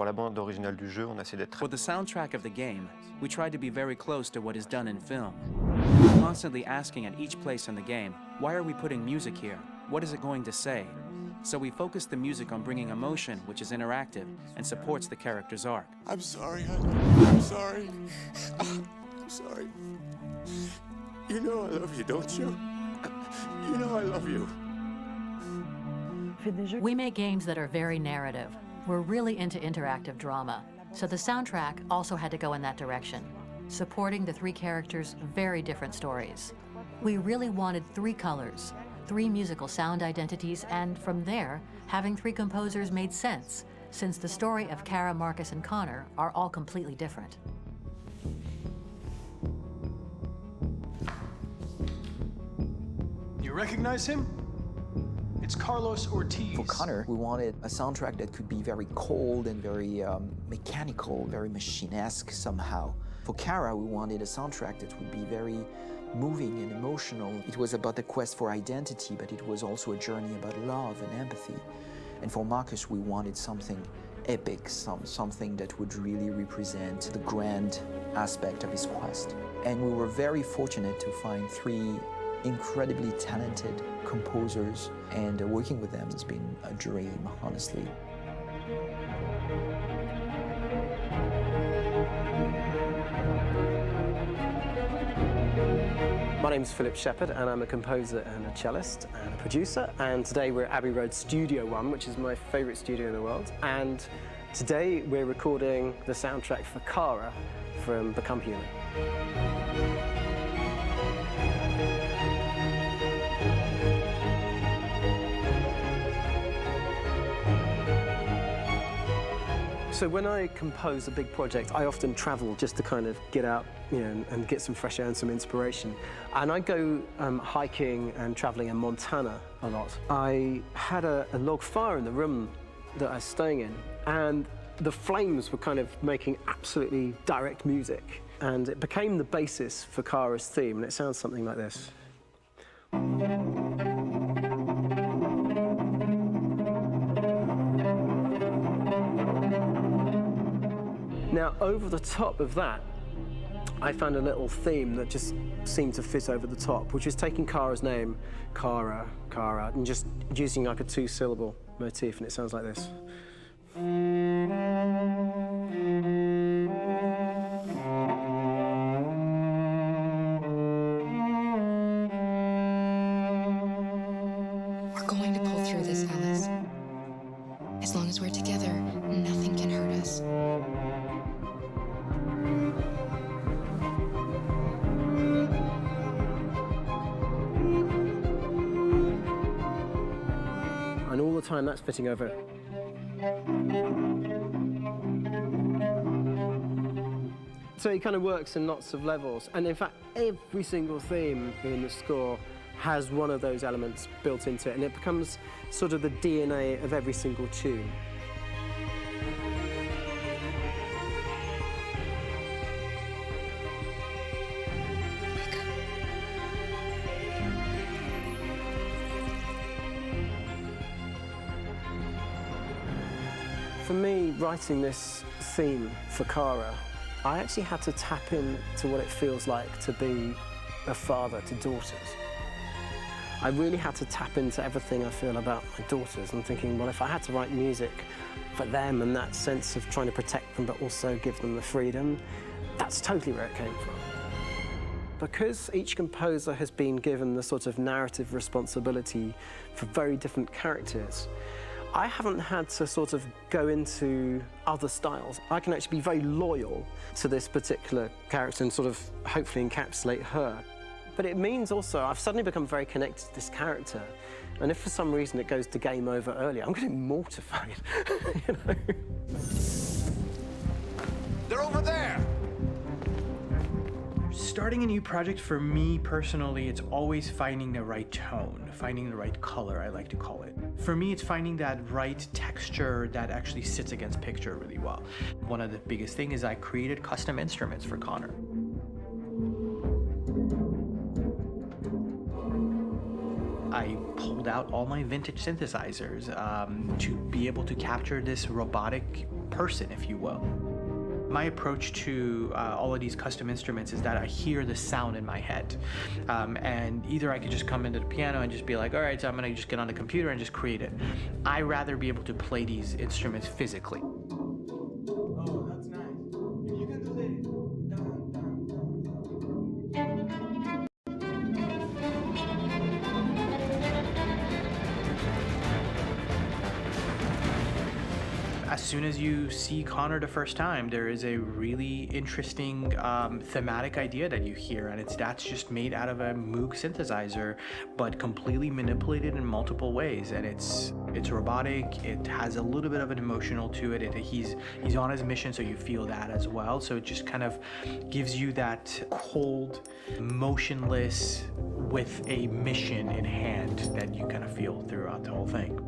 pour la bande originale du jeu, on a essayé d'être... For the soundtrack of the game, we tried to be very close to what is done in film. Constantly asking at each place in the game, why are we putting music here? What is it going to say? So we focused the music on bringing emotion, which is interactive, and supports the character's arc. I'm sorry, honey. I'm sorry. I'm sorry. You know I love you, don't you? You know I love you. We make games that are very narrative. We're really into interactive drama, so the soundtrack also had to go in that direction, supporting the three characters' very different stories. We really wanted three colors, three musical sound identities, and from there, having three composers made sense, since the story of Kara, Marcus, and Connor are all completely different. You recognize him? It's Carlos Ortiz. For Connor, we wanted a soundtrack that could be very cold and very mechanical, very machine-esque somehow. For Kara, we wanted a soundtrack that would be very moving and emotional. It was about the quest for identity, but it was also a journey about love and empathy. And for Marcus, we wanted something epic, something that would really represent the grand aspect of his quest. And we were very fortunate to find three incredibly talented composers, and working with them has been a dream, honestly. My name's Philip Shepherd, and I'm a composer and a cellist and a producer. And today we're at Abbey Road Studio One, which is my favourite studio in the world. And today we're recording the soundtrack for Kara from Become Human. So when I compose a big project, I often travel just to kind of get out, and get some fresh air and some inspiration. And I go hiking and traveling in Montana a lot. I had a log fire in the room that I was staying in, and the flames were kind of making absolutely direct music. And it became the basis for Kara's theme, and it sounds something like this. Now, over the top of that, I found a little theme that just seemed to fit over the top, which is taking Kara's name, Kara, and just using like a two-syllable motif, and it sounds like this. We're going to pull through this, Alice. As long as we're together, nothing can hurt us. And all the time that's fitting over. So it kind of works in lots of levels. And in fact, every single theme in the score has one of those elements built into it, and it becomes sort of the DNA of every single tune. For me, writing this theme for Kara, I actually had to tap into what it feels like to be a father to daughters. I really had to tap into everything I feel about my daughters and thinking, well, if I had to write music for them and that sense of trying to protect them but also give them the freedom, that's totally where it came from. Because each composer has been given the sort of narrative responsibility for very different characters, I haven't had to sort of go into other styles. I can actually be very loyal to this particular character and sort of hopefully encapsulate her. But it means also I've suddenly become very connected to this character. And if for some reason it goes to game over earlier, I'm getting mortified, you know? They're over there! Starting a new project, for me personally, it's always finding the right tone, finding the right color, I like to call it. For me, it's finding that right texture that actually sits against picture really well. One of the biggest things is I created custom instruments for Connor. I pulled out all my vintage synthesizers to be able to capture this robotic person, if you will. My approach to all of these custom instruments is that I hear the sound in my head. And either I could just come into the piano and just be like, all right, so I'm gonna just get on the computer and just create it. I rather be able to play these instruments physically. Oh, that's nice. You can do that. As soon as you see Connor the first time, there is a really interesting thematic idea that you hear, and that's just made out of a Moog synthesizer, but completely manipulated in multiple ways. And it's robotic. It has a little bit of an emotional to it. He's on his mission, so you feel that as well. So it just kind of gives you that cold, motionless, with a mission in hand that you kind of feel throughout the whole thing.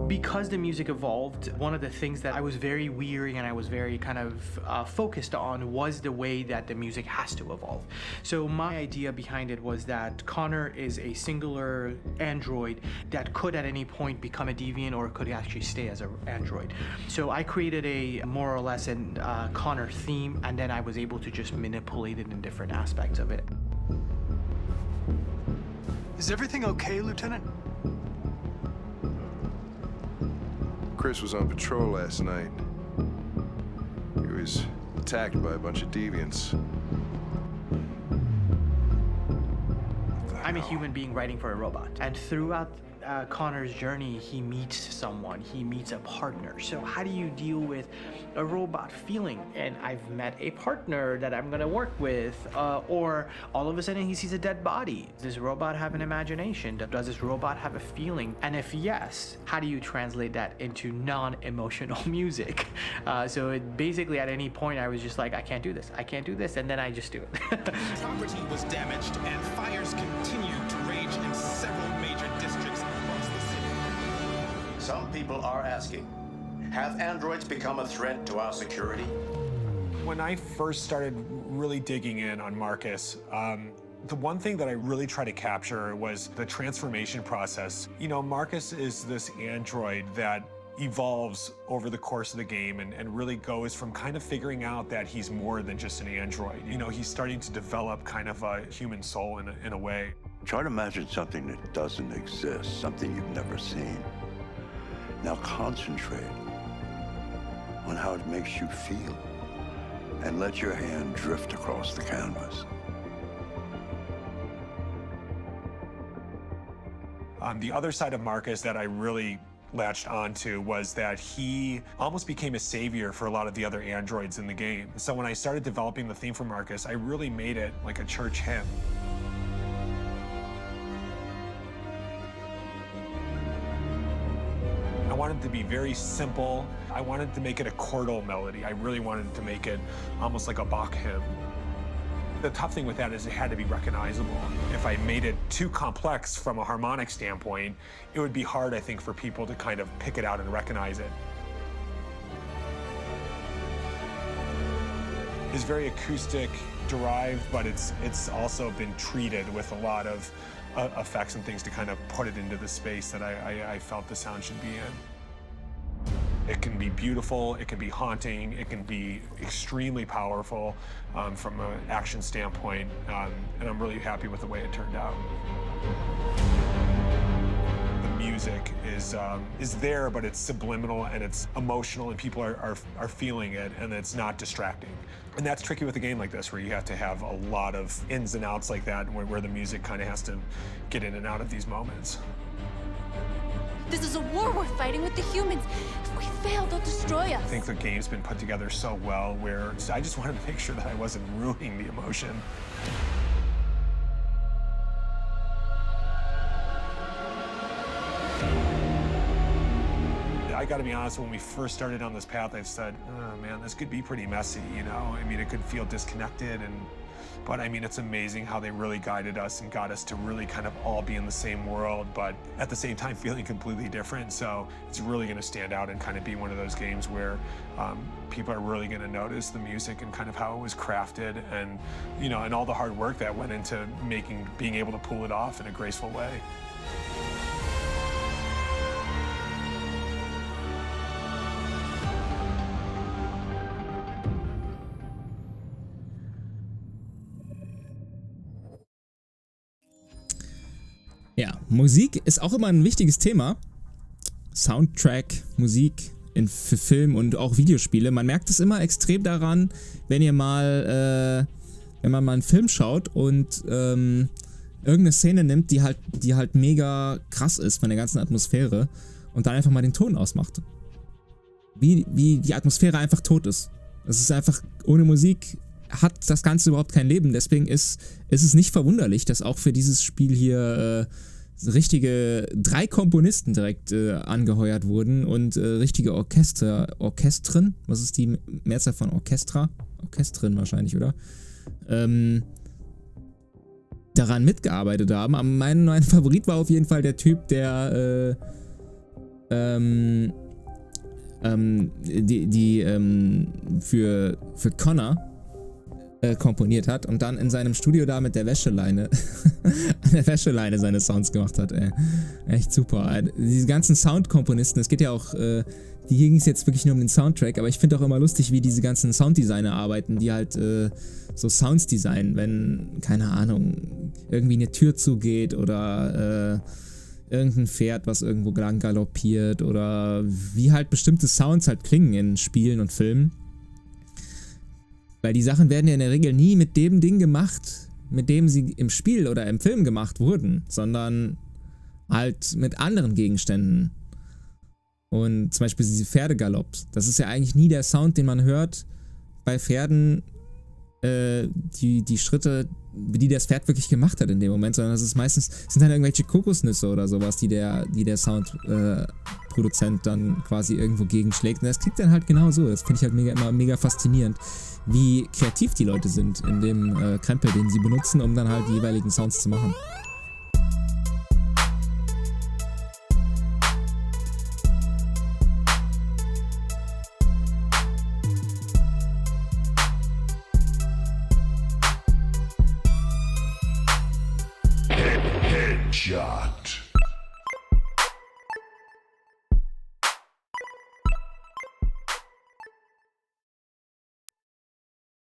Because the music evolved, one of the things that I was very weary and I was very kind of focused on was the way that the music has to evolve. So my idea behind it was that Connor is a singular android that could at any point become a deviant or could actually stay as an android. So I created a more or less an Connor theme, and then I was able to just manipulate it in different aspects of it. Is everything okay, Lieutenant? Chris was on patrol last night. He was attacked by a bunch of deviants. I'm a human being writing for a robot, and throughout Connor's journey, he meets someone, he meets a partner. So how do you deal with a robot feeling? And I've met a partner that I'm gonna work with, or all of a sudden he sees a dead body. Does this robot have an imagination? Does this robot have a feeling? And if yes, how do you translate that into non-emotional music? So it basically at any point I was just like, I can't do this, and then I just do it. Property was damaged and fires continue to rage in several major districts across the city. Some people are asking, have androids become a threat to our security? When I first started really digging in on Marcus, the one thing that I really tried to capture was the transformation process. You know, Marcus is this android that evolves over the course of the game and really goes from kind of figuring out that he's more than just an android. You know, he's starting to develop kind of a human soul in a way. Try to imagine something that doesn't exist, something you've never seen. Now concentrate on how it makes you feel and let your hand drift across the canvas. The other side of Marcus that I really latched onto was that he almost became a savior for a lot of the other androids in the game. So when I started developing the theme for Marcus, I really made it like a church hymn. I wanted it to be very simple. I wanted to make it a chordal melody. I really wanted to make it almost like a Bach hymn. The tough thing with that is it had to be recognizable. If I made it too complex from a harmonic standpoint, it would be hard, I think, for people to kind of pick it out and recognize it. It's very acoustic derived, but it's also been treated with a lot of effects and things to kind of put it into the space that I felt the sound should be in. It can be beautiful, it can be haunting, it can be extremely powerful from an action standpoint, and I'm really happy with the way it turned out. The music is there, but it's subliminal and it's emotional, and people are feeling it, and it's not distracting. And that's tricky with a game like this, where you have to have a lot of ins and outs like that, where the music kind of has to get in and out of these moments. This is a war we're fighting with the humans. If we fail, they'll destroy us. I think the game's been put together so well where I just wanted to make sure that I wasn't ruining the emotion. I gotta be honest, when we first started on this path, I said, oh man, this could be pretty messy, you know? I mean, it could feel disconnected, and But I mean, it's amazing how they really guided us and got us to really kind of all be in the same world, but at the same time feeling completely different. So it's really going to stand out and kind of be one of those games where people are really going to notice the music and kind of how it was crafted, and you know, and all the hard work that went into being able to pull it off in a graceful way. Ja, Musik ist auch immer ein wichtiges Thema. Soundtrack, Musik für Film und auch Videospiele. Man merkt es immer extrem daran, wenn man mal einen Film schaut und irgendeine Szene nimmt, die halt mega krass ist von der ganzen Atmosphäre und dann einfach mal den Ton ausmacht. Wie die Atmosphäre einfach tot ist. Es ist einfach, ohne Musik hat das Ganze überhaupt kein Leben. Deswegen ist es nicht verwunderlich, dass auch für dieses Spiel hier richtige 3 Komponisten direkt angeheuert wurden und richtige Orchestren, was ist die Mehrzahl von Orchestra? Orchestren wahrscheinlich, oder? Daran mitgearbeitet haben. Aber mein Favorit war auf jeden Fall der Typ, der für Connor komponiert hat und dann in seinem Studio da mit der Wäscheleine an der Wäscheleine seine Sounds gemacht hat, ey. Echt super. Diese ganzen Soundkomponisten, es geht ja auch, hier ging es jetzt wirklich nur um den Soundtrack, aber ich finde auch immer lustig, wie diese ganzen Sounddesigner arbeiten, die halt so Sounds designen, wenn, keine Ahnung, irgendwie eine Tür zugeht oder irgendein Pferd, was irgendwo lang galoppiert, oder wie halt bestimmte Sounds halt klingen in Spielen und Filmen. Weil die Sachen werden ja in der Regel nie mit dem Ding gemacht, mit dem sie im Spiel oder im Film gemacht wurden, sondern halt mit anderen Gegenständen. Und zum Beispiel diese Pferdegalopps. Das ist ja eigentlich nie der Sound, den man hört bei Pferden, die Schritte, die das Pferd wirklich gemacht hat in dem Moment, sondern das ist meistens, sind dann irgendwelche Kokosnüsse oder sowas, die der Soundproduzent dann quasi irgendwo gegenschlägt. Und das klingt dann halt genau so. Das finde ich halt immer mega faszinierend, wie kreativ die Leute sind in dem Krempel, den sie benutzen, um dann halt die jeweiligen Sounds zu machen. Headshot.